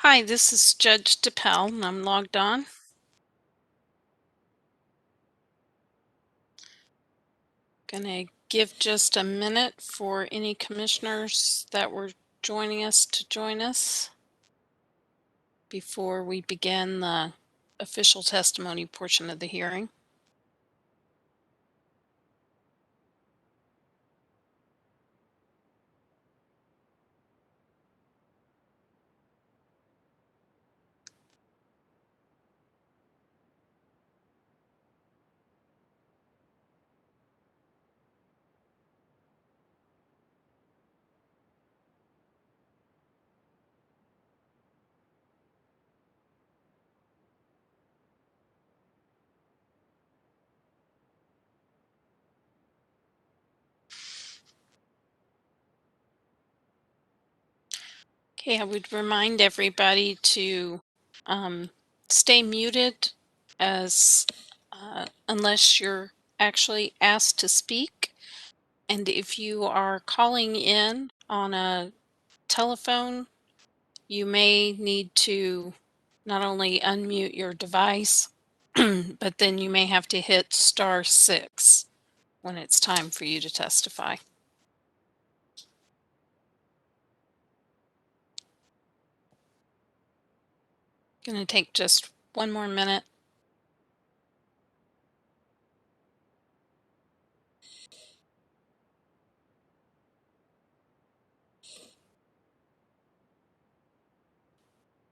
Hi, this is Judge DePel, and I'm logged on. Gonna give just a minute for any commissioners that were joining us to join us before we begin the official testimony portion of the hearing. Okay, I would remind everybody to um, stay muted as unless you're actually asked to speak. And if you are calling in on a telephone, you may need to not only unmute your device, but then you may have to hit *6 when it's time for you to testify. Going to take just one more minute.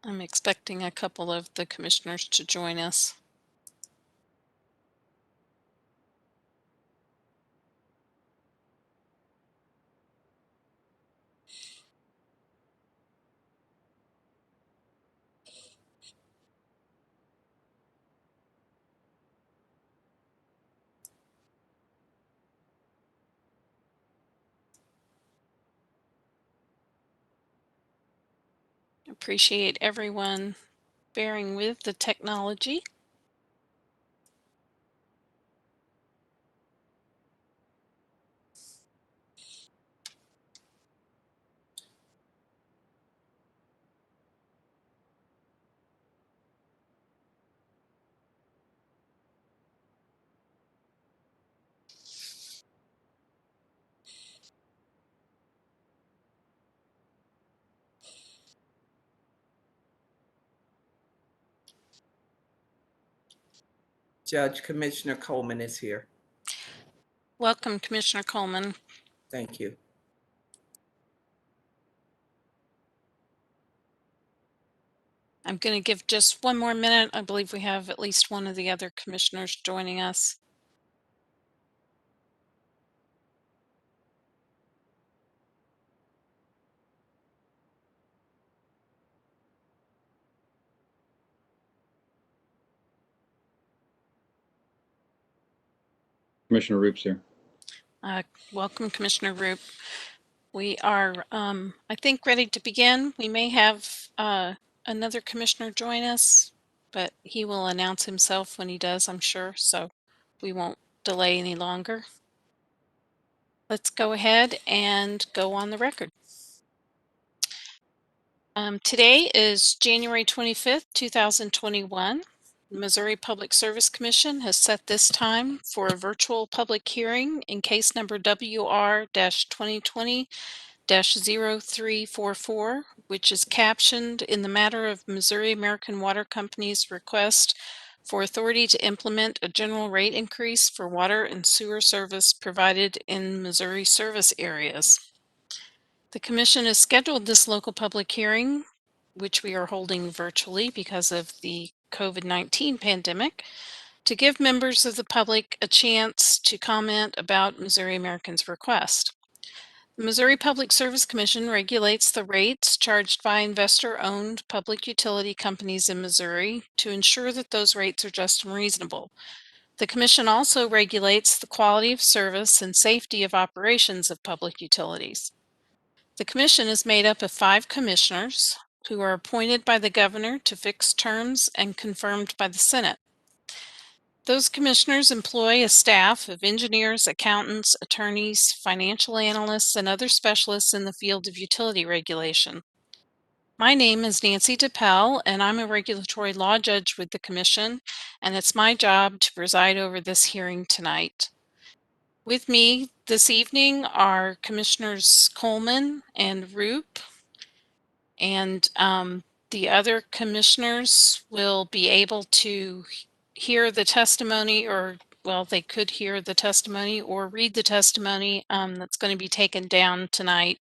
I'm expecting a couple of the commissioners to join us. Appreciate everyone bearing with the technology. Judge Commissioner Coleman is here. Welcome, Commissioner Coleman. Thank you. I'm going to give just one more minute. I believe we have at least one of the other commissioners joining us. Commissioner Roop's here. Welcome, Commissioner Roop. We are, I think, ready to begin. We may have another commissioner join us, but he will announce himself when he does, I'm sure, so we won't delay any longer. Let's go ahead and go on the record. Today is January 25th, 2021. The Missouri Public Service Commission has set this time for a virtual public hearing in case number WR-2020-0344, which is captioned in the matter of Missouri American Water Company's request for authority to implement a general rate increase for water and sewer service provided in Missouri service areas. The Commission has scheduled this local public hearing, which we are holding virtually because of the COVID-19 pandemic, to give members of the public a chance to comment about Missouri American's request. The Missouri Public Service Commission regulates the rates charged by investor-owned public utility companies in Missouri to ensure that those rates are just and reasonable. The Commission also regulates the quality of service and safety of operations of public utilities. The Commission is made up of 5 commissioners who are appointed by the governor to fixed terms and confirmed by the Senate. Those commissioners employ a staff of engineers, accountants, attorneys, financial analysts, and other specialists in the field of utility regulation. My name is Nancy DePel, and I'm a regulatory law judge with the Commission, and it's my job to preside over this hearing tonight. With me this evening are Commissioners Coleman and Roop, and the other commissioners will be able to hear the testimony, or well, they could hear the testimony or read the testimony that's going to be taken down tonight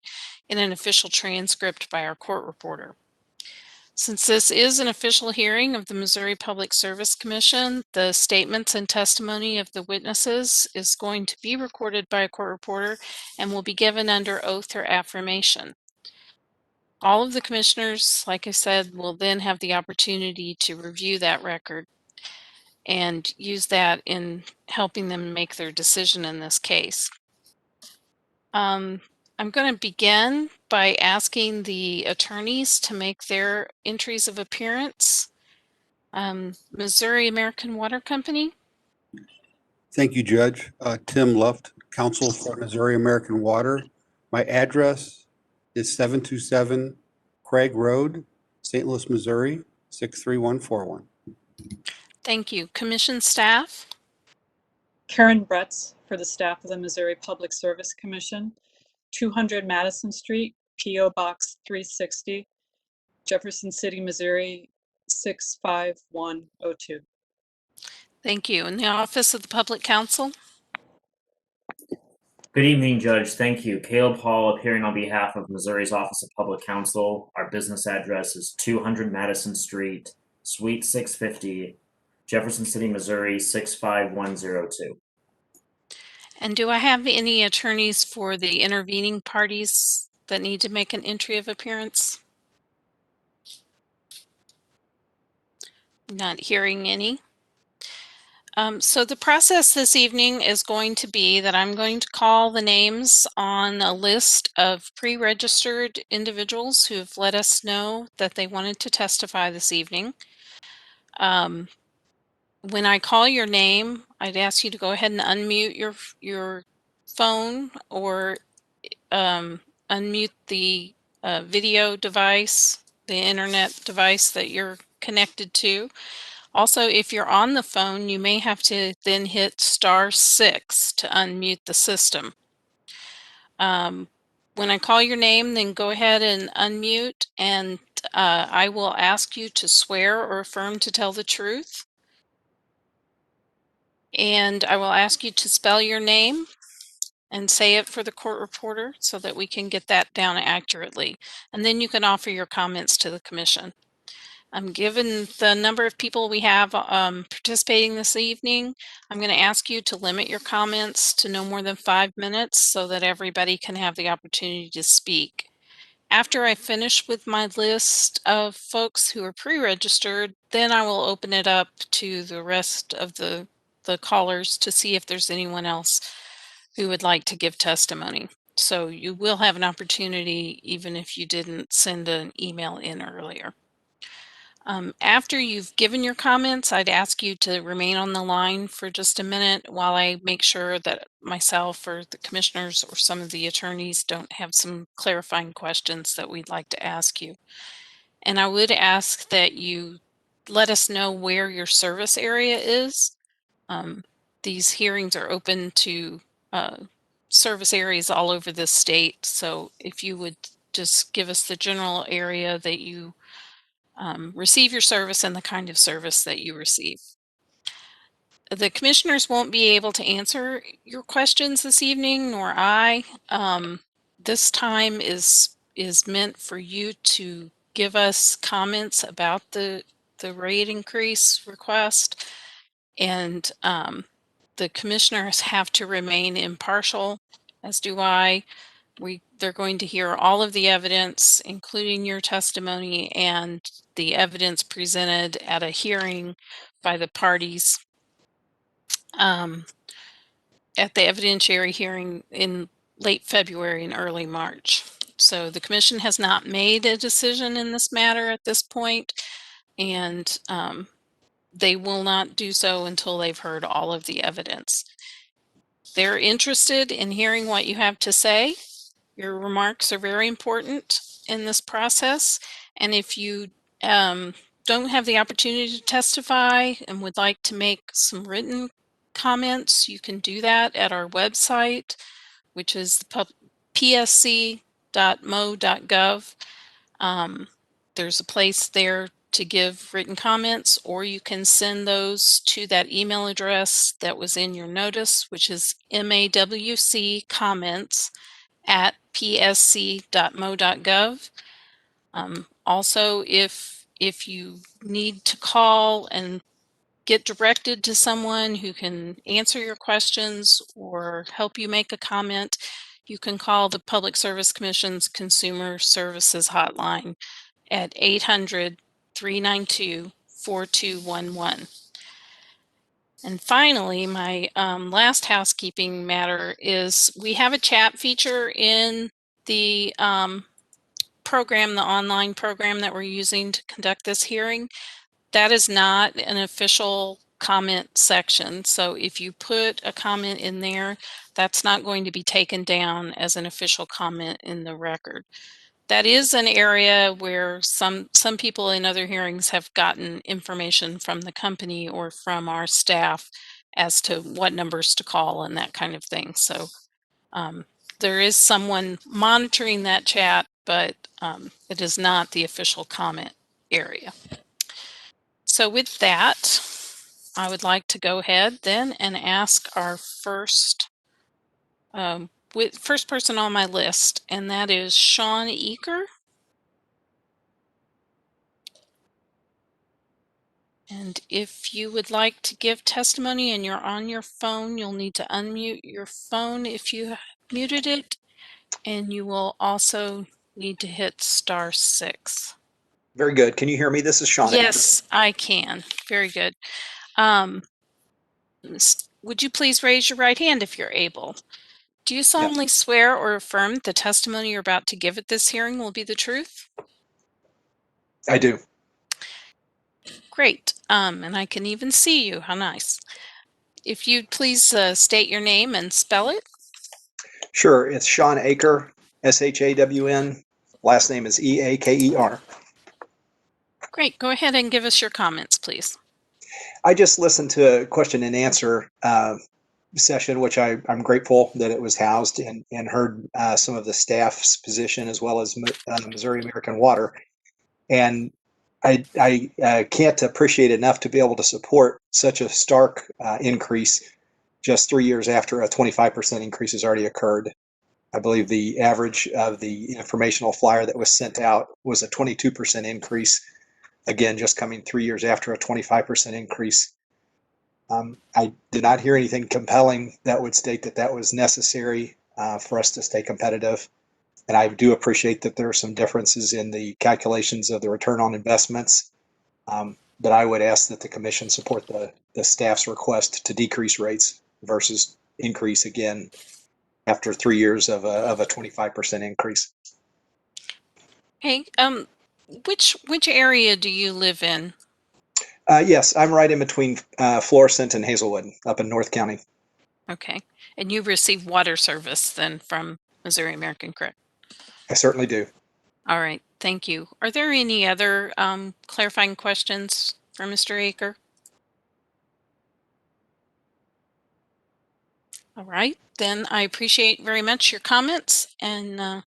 in an official transcript by our court reporter. Since this is an official hearing of the Missouri Public Service Commission, the statements and testimony of the witnesses is going to be recorded by a court reporter and will be given under oath or affirmation. All of the commissioners, like I said, will then have the opportunity to review that record and use that in helping them make their decision in this case. I'm going to begin by asking the attorneys to make their entries of appearance. Missouri American Water Company. Thank you, Judge. Tim Luft, Counsel for Missouri American Water. My address is 727 Craig Road, St. Louis, Missouri, 63141. Thank you. Commission staff. Karen Bretz for the staff of the Missouri Public Service Commission, 200 Madison Street, P.O. Box 360, Jefferson City, Missouri 65102. Thank you. In the Office of the Public Counsel. Good evening, Judge. Thank you. Caleb Hall appearing on behalf of Missouri's Office of Public Counsel. Our business address is 200 Madison Street, Suite 650, Jefferson City, Missouri 65102. And do I have any attorneys for the intervening parties that need to make an entry of appearance? Not hearing any. So the process this evening is going to be that I'm going to call the names on a list of pre-registered individuals who have let us know that they wanted to testify this evening. When I call your name, I'd ask you to go ahead and unmute your phone or unmute the video device, the internet device that you're connected to. Also, if you're on the phone, you may have to then hit *6 to unmute the system. When I call your name, then go ahead and unmute, and I will ask you to swear or affirm to tell the truth. And I will ask you to spell your name and say it for the court reporter so that we can get that down accurately. And then you can offer your comments to the commission. Given the number of people we have participating this evening, I'm going to ask you to limit your comments to no more than 5 minutes so that everybody can have the opportunity to speak. After I finish with my list of folks who are pre-registered, then I will open it up to the rest of the callers to see if there's anyone else who would like to give testimony. So you will have an opportunity even if you didn't send an email in earlier. After you've given your comments, I'd ask you to remain on the line for just a minute while I make sure that myself or the commissioners or some of the attorneys don't have some clarifying questions that we'd like to ask you. And I would ask that you let us know where your service area is. These hearings are open to service areas all over the state. So if you would just give us the general area that you receive your service and the kind of service that you receive. The commissioners won't be able to answer your questions this evening, nor I. This time is meant for you to give us comments about the rate increase request, and the commissioners have to remain impartial, as do I. They're going to hear all of the evidence, including your testimony and the evidence presented at a hearing by the parties at the evidentiary hearing in late February and early March. So the commission has not made a decision in this matter at this point, and they will not do so until they've heard all of the evidence. They're interested in hearing what you have to say. Your remarks are very important in this process, And if you don't have the opportunity to testify and would like to make some written comments, you can do that at our website, which is the psc.mo.gov. There's a place there to give written comments, or you can send those to that email address that was in your notice, which is mawccomments@psc.mo.gov. Also, if you need to call and get directed to someone who can answer your questions or help you make a comment, you can call the Public Service Commission's Consumer Services Hotline at 800-392-4211. And finally, my last housekeeping matter is we have a chat feature in the program, the online program that we're using to conduct this hearing. That is not an official comment section. So if you put a comment in there, that's not going to be taken down as an official comment in the record. That is an area where some people in other hearings have gotten information from the company or from our staff as to what numbers to call and that kind of thing. So there is someone monitoring that chat, but it is not the official comment area. So with that, I would like to go ahead then and ask our first person on my list, and that is Sean Eaker. And if you would like to give testimony and you're on your phone, you'll need to unmute your phone if you muted it, and you will also need to hit *6. Very good. Can you hear me? This is Sean. Yes, I can. Very good. Would you please raise your right hand if you're able? Do you solemnly swear or affirm the testimony you're about to give at this hearing will be the truth? I do. Great. And I can even see you. How nice. If you'd please state your name and spell it. Sure. It's Sean Aker, S-H-A-W-N. Last name is E-A-K-E-R. Great. Go ahead and give us your comments, please. I just listened to a question and answer session, which I'm grateful that it was housed, and heard some of the staff's position as well as Missouri American Water. And I can't appreciate enough to be able to support such a stark increase just 3 years after a 25% increase has already occurred. I believe the average of the informational flyer that was sent out was a 22% increase. Again, just coming 3 years after a 25% increase. I did not hear anything compelling that would state that that was necessary for us to stay competitive. And I do appreciate that there are some differences in the calculations of the return on investments. But I would ask that the commission support the staff's request to decrease rates versus increase again after 3 years of a 25% increase. Hey, which area do you live in? Yes, I'm right in between Florissant and Hazelwood up in North County. Okay. And you receive water service then from Missouri American, correct? I certainly do. All right. Thank you. Are there any other clarifying questions for Mr. Aker? All right. Then I appreciate very much your comments, and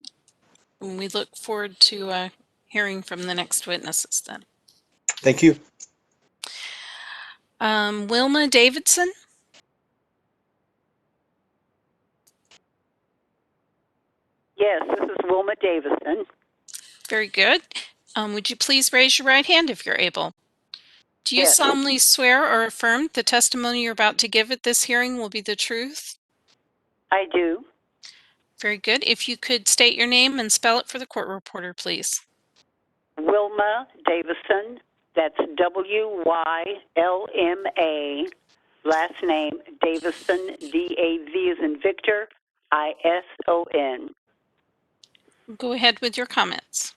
we look forward to hearing from the next witnesses then. Thank you. Wilma Davidson. Yes, this is Wilma Davison. Very good. Would you please raise your right hand if you're able? Do you Yes. solemnly swear or affirm the testimony you're about to give at this hearing will be the truth? I do. Very good. If you could state your name and spell it for the court reporter, please. Wilma Davison. That's W-Y-L-M-A. Last name Davison, D-A-V as in Victor, I-S-O-N. Go ahead with your comments.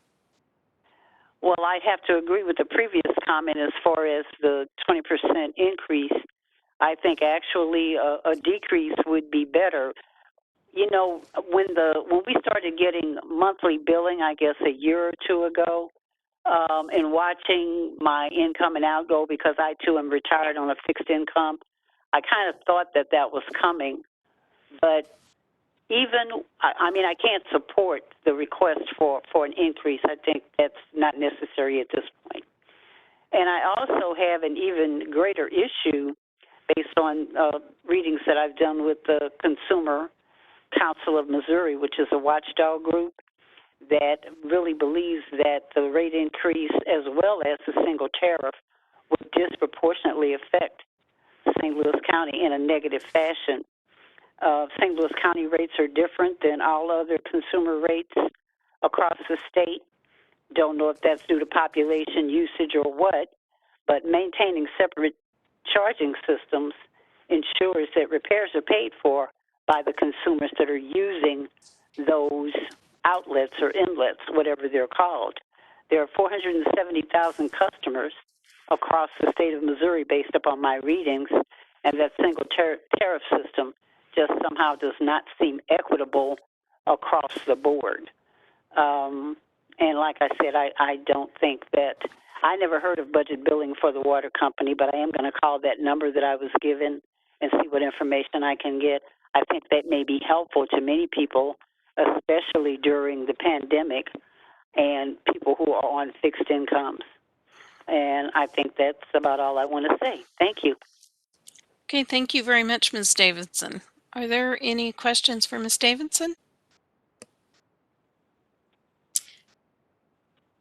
Well, I have to agree with the previous comment as far as the 20% increase. I think actually a decrease would be better. You know, when we started getting monthly billing, I guess a year or two ago, in watching my income and outgo, because I too am retired on a fixed income, I kind of thought that that was coming. But even, I mean, I can't support the request for an increase. I think that's not necessary at this point. And I also have an even greater issue based on readings that I've done with the Consumer Council of Missouri, which is a watchdog group that really believes that the rate increase as well as the single tariff would disproportionately affect St. Louis County in a negative fashion. St. Louis County rates are different than all other consumer rates across the state. Don't know if that's due to population usage or what, but maintaining separate charging systems ensures that repairs are paid for by the consumers that are using those outlets or inlets, whatever they're called. There are 470,000 customers across the state of Missouri based upon my readings, and that single tariff system just somehow does not seem equitable across the board. And like I said, I don't think that, I never heard of budget billing for the water company, but I am going to call that number that I was given and see what information I can get. I think that may be helpful to many people, especially during the pandemic and people who are on fixed incomes. And I think that's about all I want to say. Thank you. Okay, thank you very much, Ms. Davidson. Are there any questions for Ms. Davidson?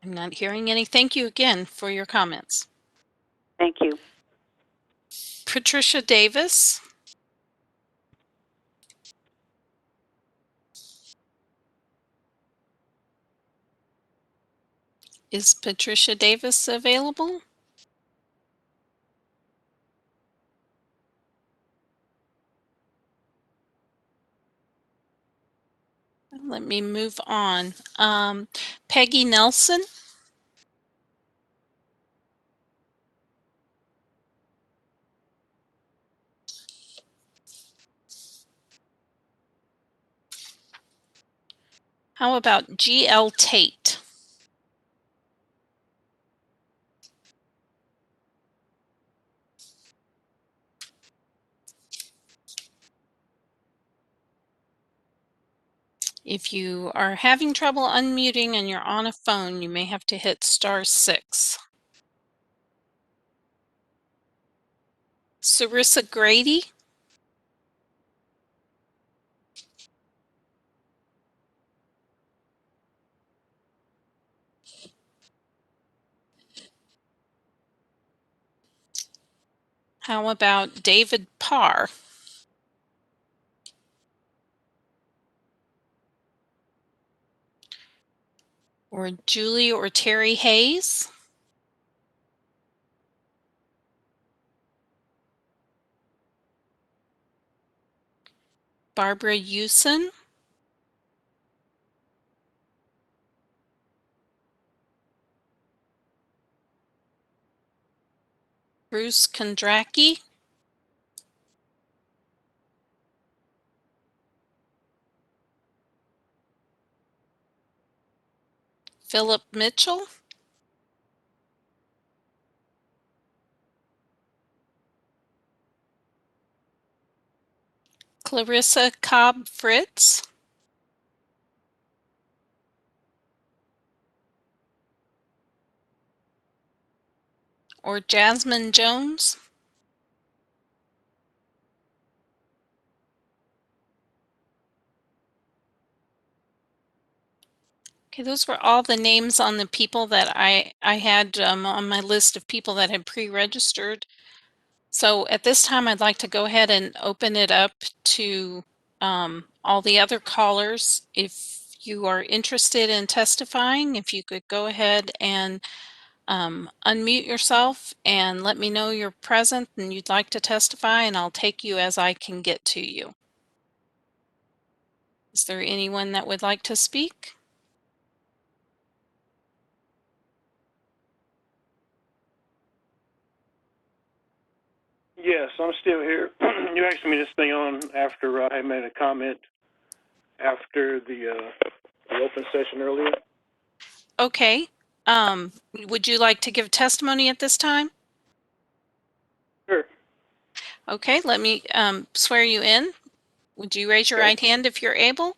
I'm not hearing any. Thank you again for your comments. Thank you. Patricia Davis. Is Patricia Davis available? Let me move on. Peggy Nelson. How about G.L. Tate? If you are having trouble unmuting and you're on a phone, you may have to hit *6. Sarissa Grady. How about David Parr? Or Julie or Terry Hayes? Barbara Usen? Bruce Kondracki? Philip Mitchell? Clarissa Cobb Fritz? Or Jasmine Jones? Okay, those were all the names on the people that I had on my list of people that had pre-registered. So at this time, I'd like to go ahead and open it up to all the other callers. If you are interested in testifying, if you could go ahead and unmute yourself and let me know you're present and you'd like to testify, and I'll take you as I can get to you. Is there anyone that would like to speak? Yes, I'm still here. You asked me to stay on after I made a comment after the open session earlier. Okay. Would you like to give testimony at this time? Sure. Okay, let me swear you in. Would you raise your Okay. right hand if you're able?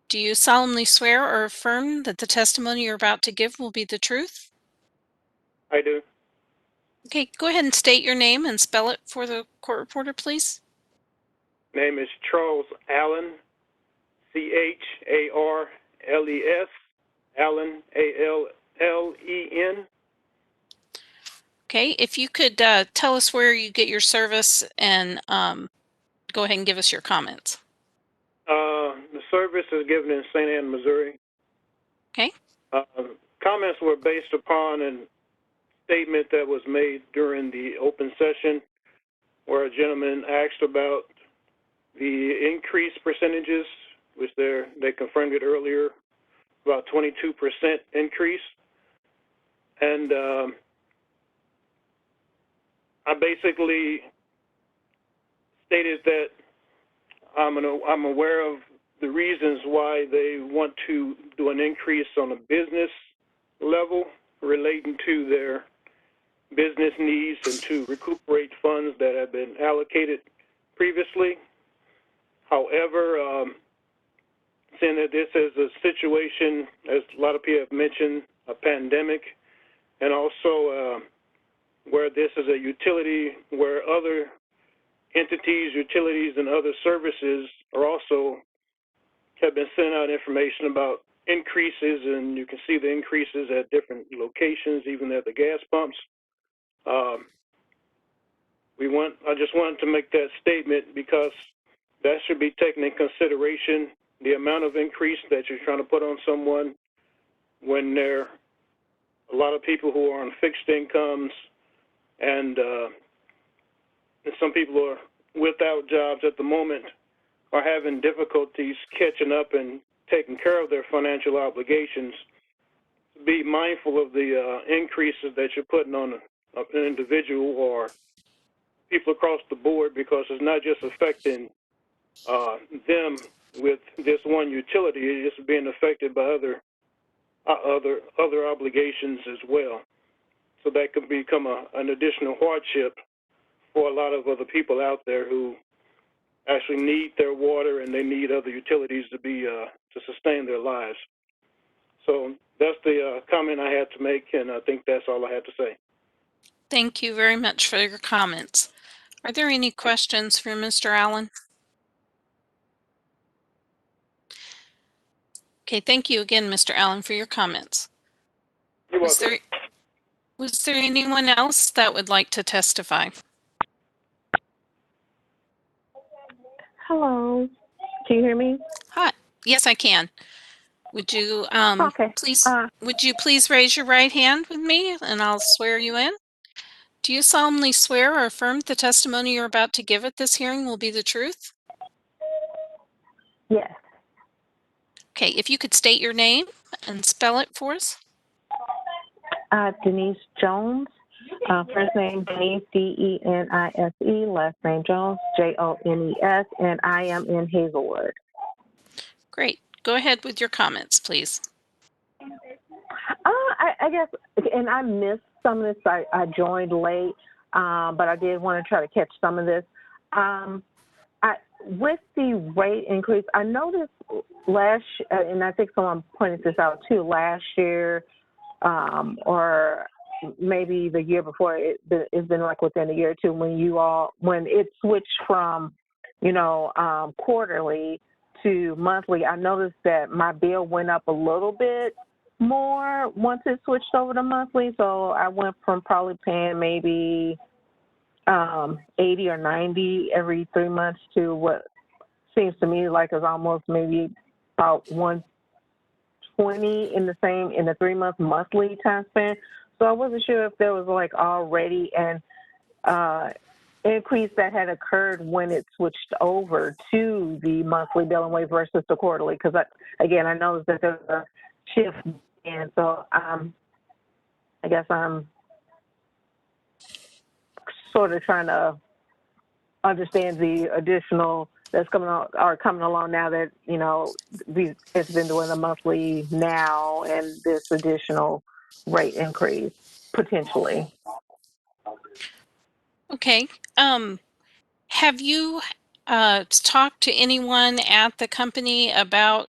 Do you solemnly swear or affirm that the testimony you're about to give will be the truth? I do. Okay, go ahead and state your name and spell it for the court reporter, please. Name is Charles Allen, Charles, Allen, Allen. Okay, if you could tell us where you get your service and go ahead and give us your comments. The service is given in St. Anne, Missouri. Okay. Comments were based upon a statement that was made during the open session where a gentleman asked about the increased percentages, which they confirmed it earlier, about 22% increase. And I basically stated that I'm aware of the reasons why they want to do an increase on a business level relating to their business needs and to recuperate funds that have been allocated previously. However, seeing that this is a situation, as a lot of people have mentioned, a pandemic, and also where this is a utility where other entities, utilities, and other services are also have been sending out information about increases, and you can see the increases at different locations, even at the gas pumps. I just wanted to make that statement because that should be taken in consideration, the amount of increase that you're trying to put on someone when there are a lot of people who are on fixed incomes, and some people are without jobs at the moment are having difficulties catching up and taking care of their financial obligations. Be mindful of the increases that you're putting on an individual or people across the board, because it's not just affecting them with this one utility, it's being affected by other obligations as well. So that could become an additional hardship for a lot of other people out there who actually need their water and they need other utilities to to sustain their lives. So that's the comment I had to make, and I think that's all I had to say. Thank you very much for your comments. Are there any questions for Mr. Allen? Okay, thank you again, Mr. Allen, for your comments. You're welcome. Was there anyone else that would like to testify? Hello. Can you hear me? Hi. Yes, I can. Would you Okay. please raise your right hand with me and I'll swear you in? Do you solemnly swear or affirm the testimony you're about to give at this hearing will be the truth? Yes. Okay, if you could state your name and spell it for us. Denise Jones. First name Denise, Denise. Last name Jones, Jones. And I am in Hazelwood. Great. Go ahead with your comments, please. I guess, and I missed some of this. I joined late, but I did want to try to catch some of this. With the rate increase, I noticed and I think someone pointed this out too, last year, or maybe the year before, it's been like within a year or two, when it switched from, quarterly to monthly, I noticed that my bill went up a little bit more once it switched over to monthly. So I went from probably paying maybe 80 or 90 every 3 months to what seems to me like is almost maybe about 120 in the 3 month monthly time span. So I wasn't sure if there was like already an increase that had occurred when it switched over to the monthly billing rate versus the quarterly, because I noticed that there's a shift, and so I guess I'm sort of trying to understand the additional that's coming along now that it's been doing a monthly now, and this additional rate increase, potentially. Okay. Have you talked to anyone at the company about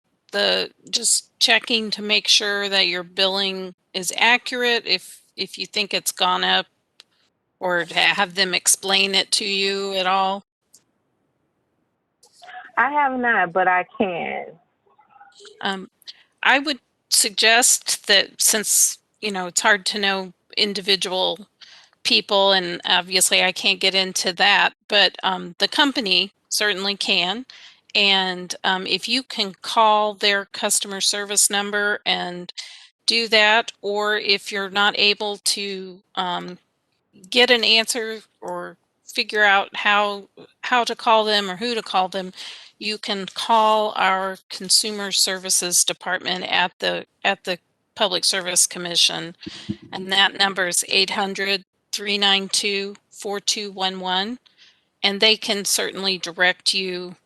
just checking to make sure that your billing is accurate if you think it's gone up, or to have them explain it to you at all? I have not, but I can. I would suggest that, since, it's hard to know individual people, and obviously I can't get into that, but the company certainly can. And if you can call their customer service number and do that, or if you're not able to get an answer or figure out how to call them or who to call them, you can call our consumer services department at the Public Service Commission, and that number is 800-392-4211, and they can certainly direct you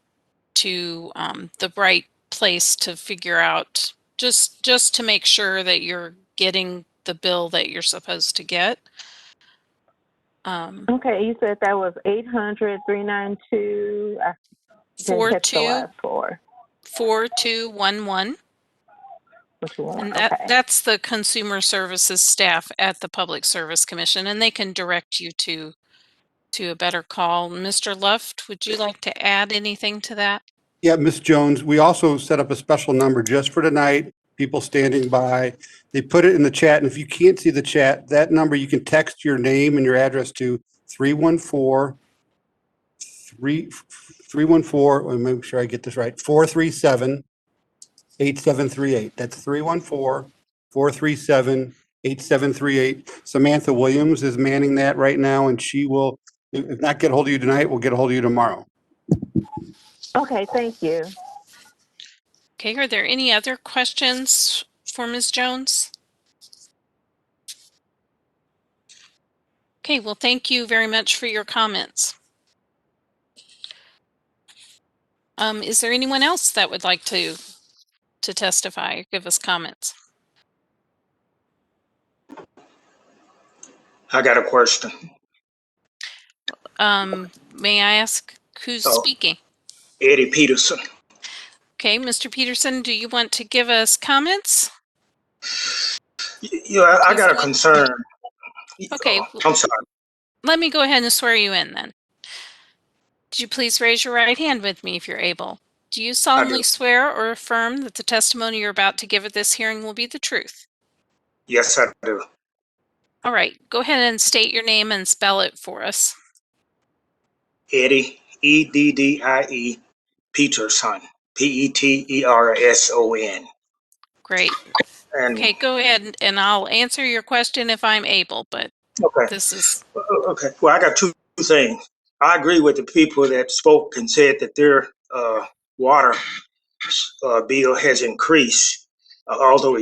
to the right place to figure out, just to make sure that you're getting the bill that you're supposed to get. Okay, you said that was 800-392. I didn't catch the last four. 4211. And Okay. that's the consumer services staff at the Public Service Commission, and they can direct you to a better call. Mr. Luft, would you like to add anything to that? Yeah, Ms. Jones, we also set up a special number just for tonight, people standing by. They put it in the chat, and if you can't see the chat, that number, you can text your name and your address to 314, let me make sure I get this right, 437-8738. That's 314-437-8738. Samantha Williams is manning that right now, and she will, if not get a hold of you tonight, we'll get a hold of you tomorrow. Okay, thank you. Okay, are there any other questions for Ms. Jones? Okay, well, thank you very much for your comments. Is there anyone else that would like to testify or give us comments? I got a question. May I ask who's Oh, speaking? Eddie Peterson. Okay, Mr. Peterson, do you want to give us comments? Yeah, I got a concern. Okay, I'm sorry. let me go ahead and swear you in then. Could you please raise your right hand with me if you're able? Do you solemnly swear or affirm that the testimony you're about to give at this hearing will be the truth? Yes, I do. All right, go ahead and state your name and spell it for us. Eddie, E-D-D-I-E, Peterson, P-E-T-E-R-S-O-N. Great. And Okay, go ahead and I'll answer your question if I'm able, but okay. this is... Okay, well, I got two things. I agree with the people that spoke and said that their water bill has increased, although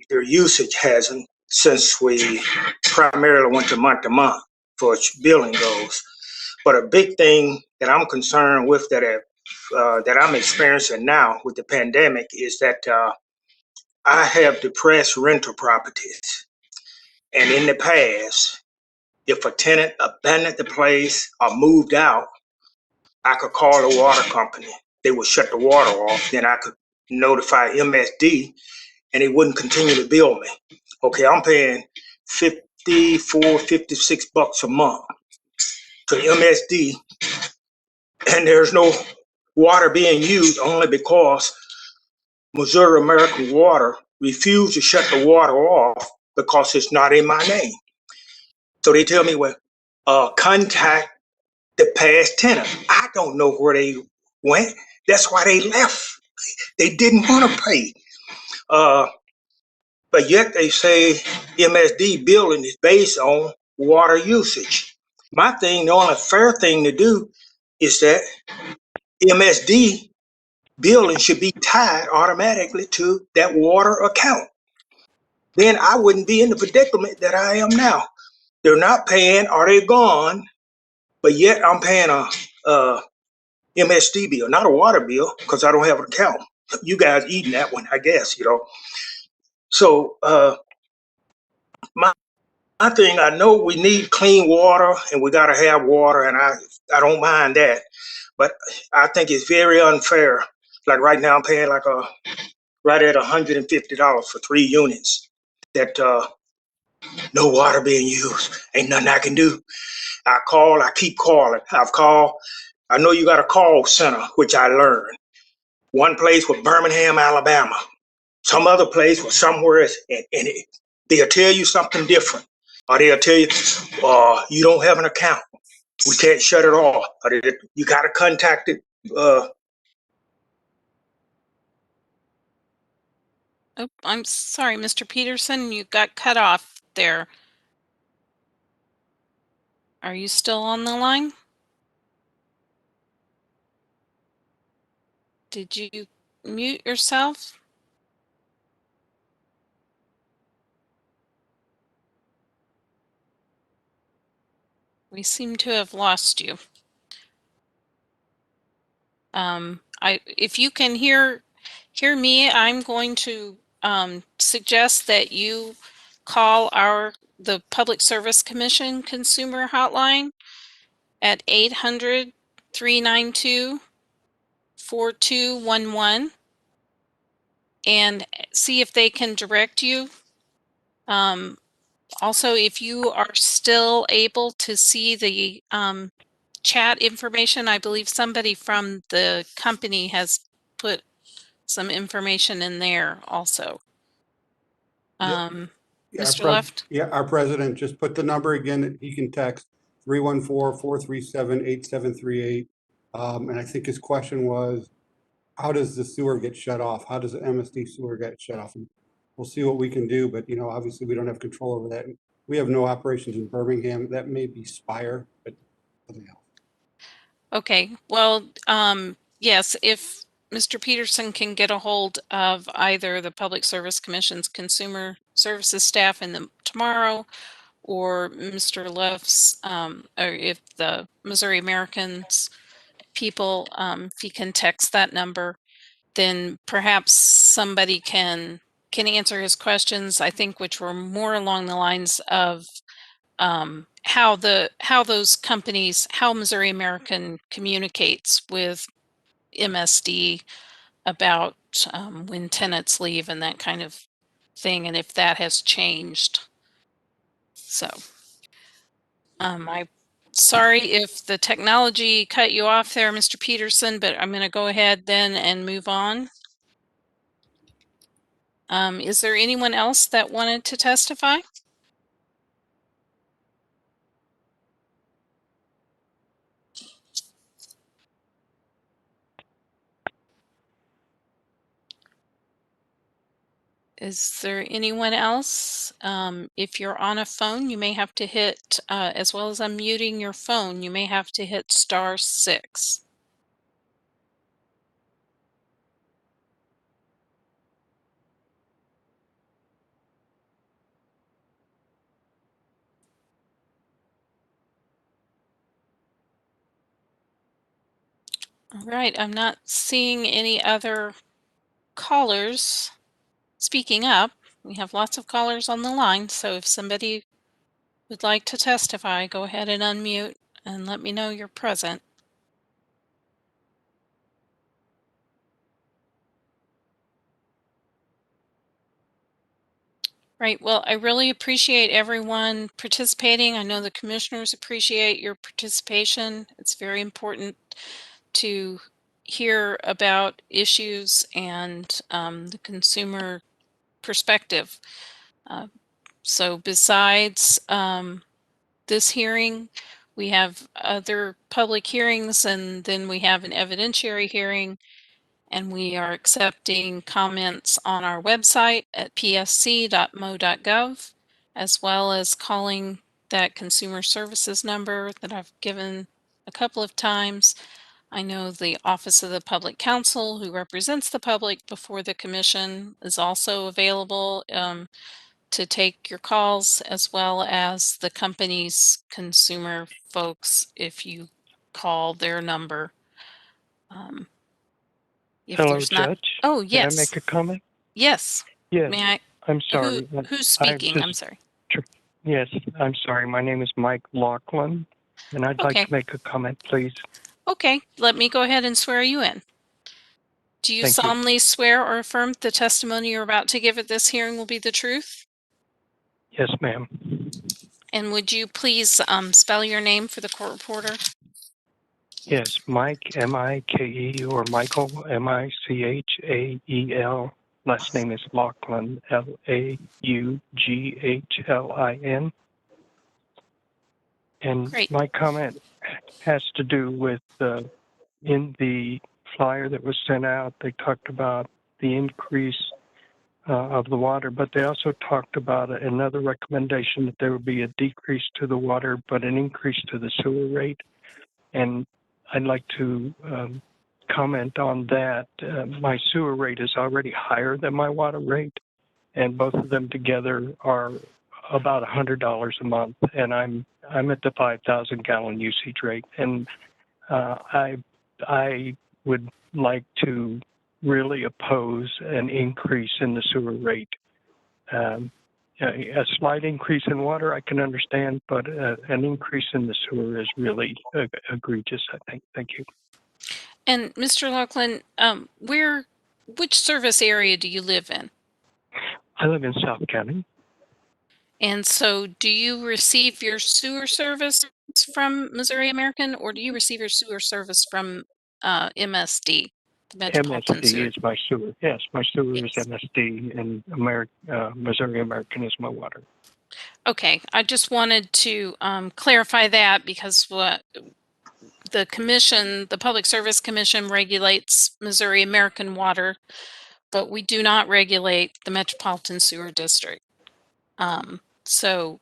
their usage hasn't, since we primarily went to month for billing goes. But a big thing that I'm concerned with that I'm experiencing now with the pandemic is that I have depressed rental properties. And in the past, if a tenant abandoned the place or moved out, I could call the water company. They would shut the water off. Then I could notify MSD and it wouldn't continue to bill me. Okay, I'm paying $56 a month to MSD, and there's no water being used only because Missouri American Water refused to shut the water off because it's not in my name. So they tell me, well, contact the past tenant. I don't know where they went. That's why they left. They didn't want to pay. But yet they say MSD billing is based on water usage. My thing, the only fair thing to do is that MSD billing should be tied automatically to that water account. Then I wouldn't be in the predicament that I am now. They're not paying or they're gone, but yet I'm paying a MSD bill, not a water bill, because I don't have an account. You guys eating that one, I guess, So thing, I know we need clean water and we gotta have water, and I don't mind that. But I think it's very unfair. Like right now, I'm paying like right at $150 for 3 units. That no water being used. Ain't nothing I can do. I keep calling. I've called. I know you got a call center, which I learned. One place was Birmingham, Alabama. Some other place was somewhere else, and they'll tell you something different. Or they'll tell you, you don't have an account. We can't shut it off. Or you got to contact it. Oh, I'm sorry, Mr. Peterson, you got cut off there. Are you still on the line? Did you mute yourself? We seem to have lost you. If you can hear me, I'm going to suggest that you call the Public Service Commission Consumer Hotline at 800-392-4211 and see if they can direct you. Also, if you are still able to see the chat information, I believe somebody from the company has put some information in there also. Yeah, Mr. Left? Yeah, our president just put the number again. He can text 314-437-8738. And I think his question was, how does the sewer get shut off? How does the MSD sewer get shut off? And we'll see what we can do, but obviously we don't have control over that. We have no operations in Birmingham. That may be Spire, but nothing else. Okay, well, yes, if Mr. Peterson can get a hold of either the Public Service Commission's Consumer Services staff tomorrow, or Mr. Left's, or if the Missouri Americans people, if he can text that number, then perhaps somebody can answer his questions, I think, which were more along the lines of how those companies, how Missouri American communicates with MSD about when tenants leave and that kind of thing, and if that has changed. So I'm sorry if the technology cut you off there, Mr. Peterson, but I'm going to go ahead then and move on. Is there anyone else that wanted to testify? Is there anyone else? If you're on a phone, you may have to hit, as well as unmuting your phone, you may have to hit *6. All right, I'm not seeing any other callers speaking up. We have lots of callers on the line, so if somebody would like to testify, go ahead and unmute and let me know you're present. Right, well, I really appreciate everyone participating. I know the commissioners appreciate your participation. It's very important to hear about issues and the consumer perspective. So besides this hearing, we have other public hearings, and then we have an evidentiary hearing, and we are accepting comments on our website at psc.mo.gov, as well as calling that consumer services number that I've given a couple of times. I know the Office of the Public Counsel, who represents the public before the commission, is also available to take your calls, as well as the company's consumer folks if you call their number. If Hello, there's not, Judge. oh, May I yes. make a comment? Yes. Yes. May I? I'm sorry. Who's I'm speaking? just I'm sorry. Yes, I'm sorry. My name is Mike Laughlin, and I'd like Okay. to make a comment, please. Okay, let me go ahead and swear you in. Do you Thank you. solemnly swear or affirm the testimony you're about to give at this hearing will be the truth? Yes, ma'am. And would you please spell your name for the court reporter? Yes, Mike, M-I-K-E, or Michael, M-I-C-H-A-E-L. Last name is Laughlin, L-A-U-G-H-L-I-N. And Great. my comment has to do with in the flyer that was sent out, they talked about the increase of the water, but they also talked about another recommendation that there would be a decrease to the water, but an increase to the sewer rate. And I'd like to comment on that. My sewer rate is already higher than my water rate, and both of them together are about $100 a month, and I'm at the 5,000 gallon usage rate, and I would like to really oppose an increase in the sewer rate. A slight increase in water I can understand, but an increase in the sewer is really egregious, I think. Thank you. And Mr. Laughlin, which service area do you live in? I live in South County. And so do you receive your sewer service from Missouri American, or do you receive your sewer service from MSD, the Metropolitan MSD Sewer? is my sewer. Yes, my sewer is Yes. MSD, and Missouri American is my water. Okay, I just wanted to clarify that because what the commission, the Public Service Commission, regulates Missouri American water, but we do not regulate the Metropolitan Sewer District. So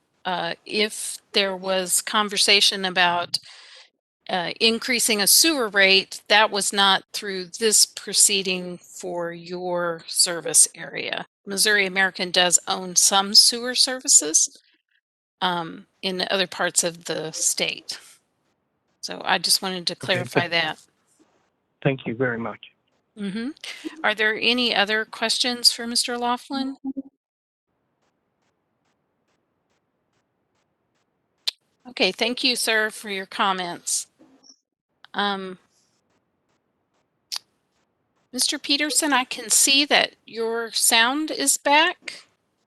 if there was conversation about increasing a sewer rate, that was not through this proceeding for your service area. Missouri American does own some sewer services in other parts of the state. So I just wanted to clarify that. Thank you very much. Mm-hmm. Are there any other questions for Mr. Laughlin? Okay, thank you, sir, for your comments. Mr. Peterson, I can see that your sound is back.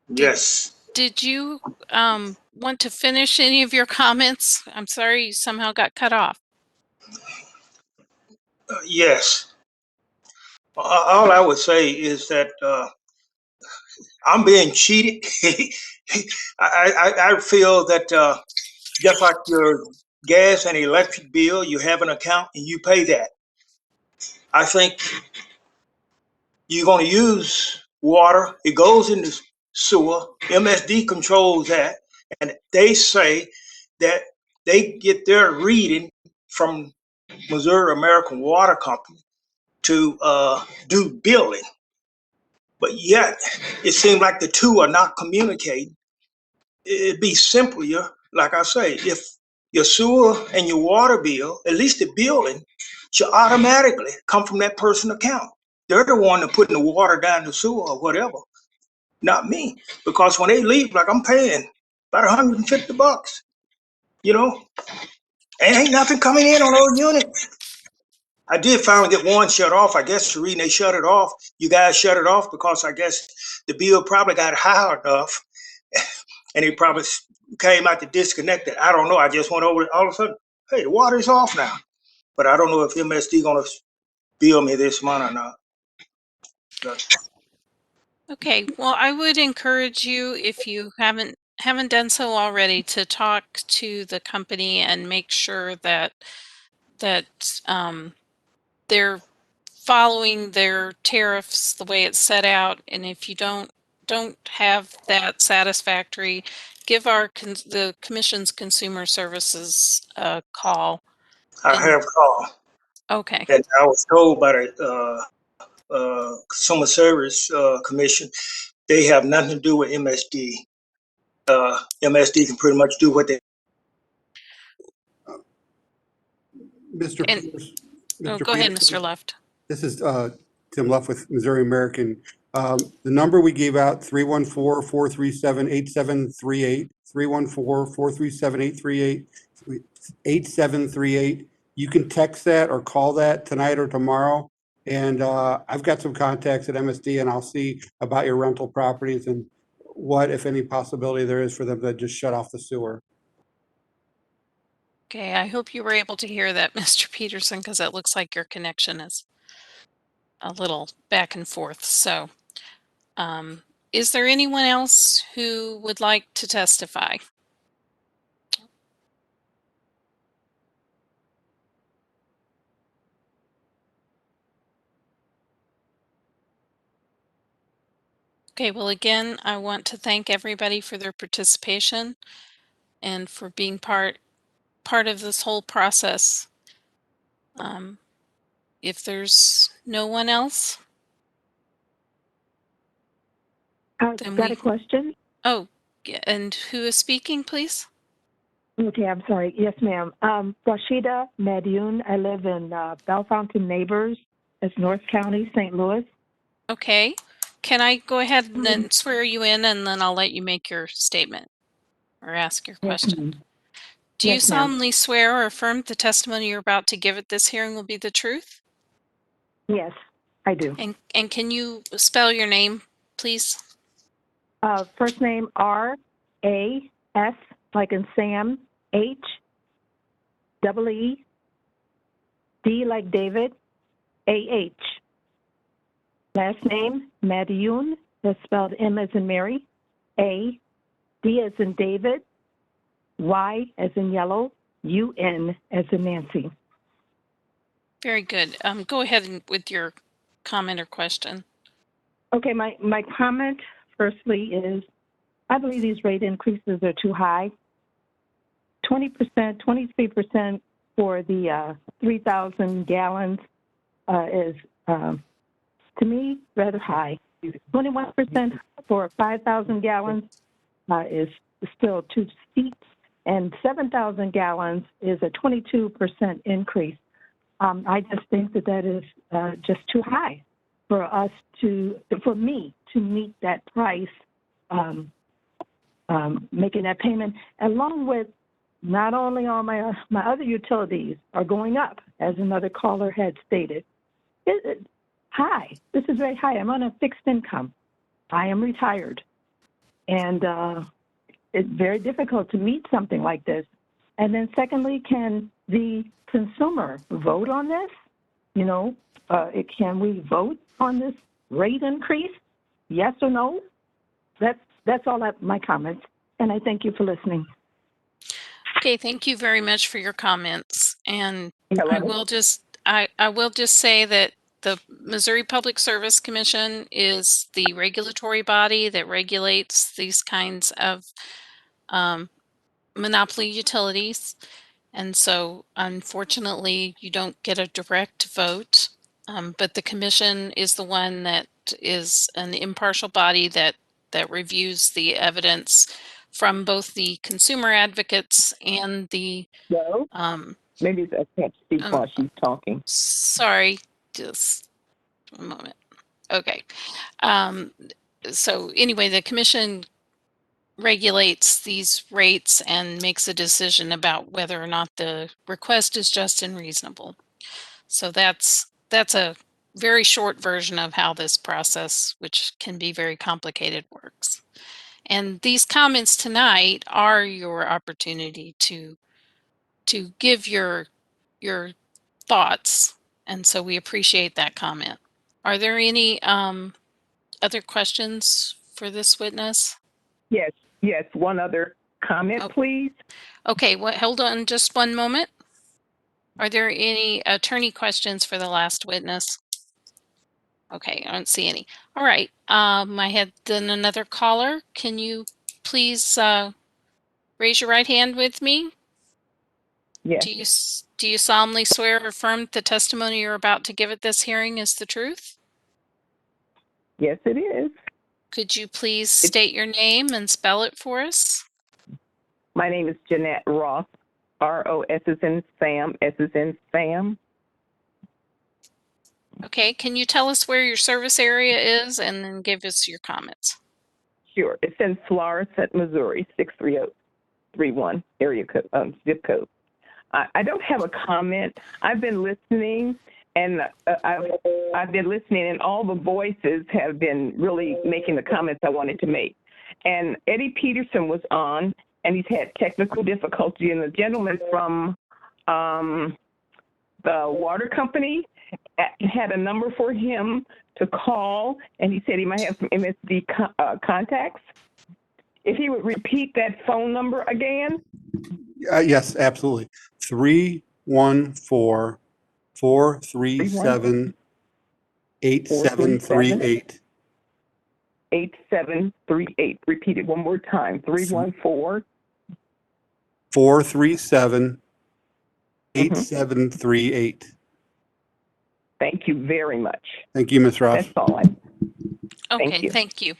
Yes. Did you want to finish any of your comments? I'm sorry you somehow got cut off. Yes. All I would say is that I'm being cheated. I feel that just like your gas and electric bill, you have an account and you pay that. I think you're going to use water. It goes in the sewer. MSD controls that. And they say that they get their reading from Missouri American Water Company to do billing. But yet, it seems like the two are not communicating. It'd be simpler, like I say, if your sewer and your water bill, at least the billing, should automatically come from that person's account. They're the one that putting the water down the sewer or whatever, not me. Because when they leave, like I'm paying about $150, you know, and ain't nothing coming in on those units. I did finally get one shut off. I guess the reason they shut it off, you guys shut it off because I guess the bill probably got high enough and it probably came out to disconnect it. I don't know. I just went over it all of a sudden. Hey, the water's off now. But I don't know if MSD gonna bill me this month or not. Okay, well, I would encourage you, if you haven't done so already, to talk to the company and make sure that they're following their tariffs the way it's set out. And if you don't have that satisfactory, give the commission's consumer services a call. I And have called, okay. and I was told by the Consumer Service Commission they have nothing to do with MSD. MSD can pretty much do what they. Mr. And Peters, oh, Mr. go ahead, Mr. Peterson, Luft. this is Tim Luff with Missouri American. The number we gave out, 314-437-8738, 314-437-838, you can text that or call that tonight or tomorrow. And I've got some contacts at MSD, and I'll see about your rental properties and what, if any, possibility there is for them to just shut off the sewer. Okay, I hope you were able to hear that, Mr. Peterson, because it looks like your connection is a little back and forth. So, is there anyone else who would like to testify? Okay, well, again, I want to thank everybody for their participation and for being part of this whole process. If there's no one else, I've then got a question. oh, and who is speaking, please? Okay, I'm sorry. Yes, ma'am. Rashida Madioun. I live in Bellefontaine Neighbors. It's North County, St. Louis. Okay. Can I go ahead and then swear you in, and then I'll let you make your statement or ask your question? Ma'am. Do you Yes, ma'am. solemnly swear or affirm the testimony you're about to give at this hearing will be the truth? Yes, I do. And can you spell your name, please? First name R-A-S, like in Sam, H-E-E, D like David, A-H. Last name, Madioun, that's spelled M as in Mary, A, D as in David, Y as in yellow, U-N as in Nancy. Very good. Go ahead with your comment or question. Okay, my comment firstly is, I believe these rate increases are too high. 20%, 23% for the 3,000 gallons is, to me, rather high. 21% for 5,000 gallons is still too steep, and 7,000 gallons is a 22% increase. I just think that is just too high for us for me to meet that price, making that payment, along with not only all my other utilities are going up, as another caller had stated. High. This is very high. I'm on a fixed income. I am retired. And it's very difficult to meet something like this. And then secondly, can the consumer vote on this? You know, can we vote on this rate increase? Yes or no? That's all my comments. And I thank you for listening. Okay, thank you very much for your comments. And Hello. I will just say that the Missouri Public Service Commission is the regulatory body that regulates these kinds of monopoly utilities. And so unfortunately, you don't get a direct vote, but the commission is the one that is an impartial body that reviews the evidence from both the consumer advocates and the Hello. Maybe I can't speak while she's talking. sorry, just a moment. Okay. So anyway, the commission regulates these rates and makes a decision about whether or not the request is just and reasonable. So that's a very short version of how this process, which can be very complicated, works. And these comments tonight are your opportunity to give your thoughts, and so we appreciate that comment. Are there any other questions for this witness? Yes. One other comment, please. Okay, hold on just one moment. Are there any attorney questions for the last witness? Okay, I don't see any. All right, I had then another caller. Can you please raise your right hand with me? Yes. Do you solemnly swear or affirm that the testimony you're about to give at this hearing is the truth? Yes, it is. Could you please state your name and spell it for us? My name is Jeanette Ross. R-O-S as in Sam, S as in Sam. Okay, can you tell us where your service area is and then give us your comments? Sure. It's in Florissant, Missouri, 63031 area code, zip code. I don't have a comment. I've been listening, and I've been listening, and all the voices have been really making the comments I wanted to make. And Eddie Peterson was on, and he's had technical difficulty, and the gentleman from the water company had a number for him to call, and he said he might have some MSD contacts. If he would repeat that phone number again. Yes, absolutely. 314-437-8738. 8738. Repeat it one more time. 314. 437-8738. Thank you very much. Thank you, Ms. Ross. That's all. Okay, you. thank you.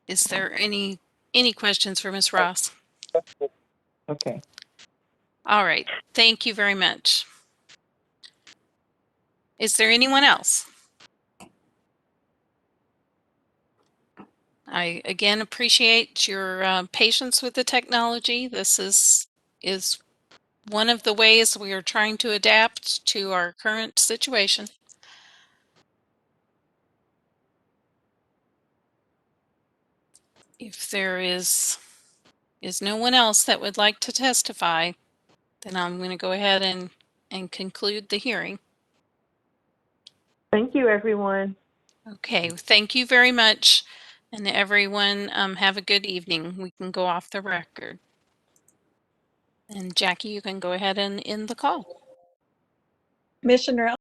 Is there any questions for Ms. Ross? Okay. All right, thank you very much. Is there anyone else? I again appreciate your patience with the technology. This is one of the ways we are trying to adapt to our current situation. If there is no one else that would like to testify, then I'm going to go ahead and conclude the hearing. Thank you, everyone. Okay, thank you very much. And everyone, have a good evening. We can go off the record. And Jackie, you can go ahead and end the call. Commissioner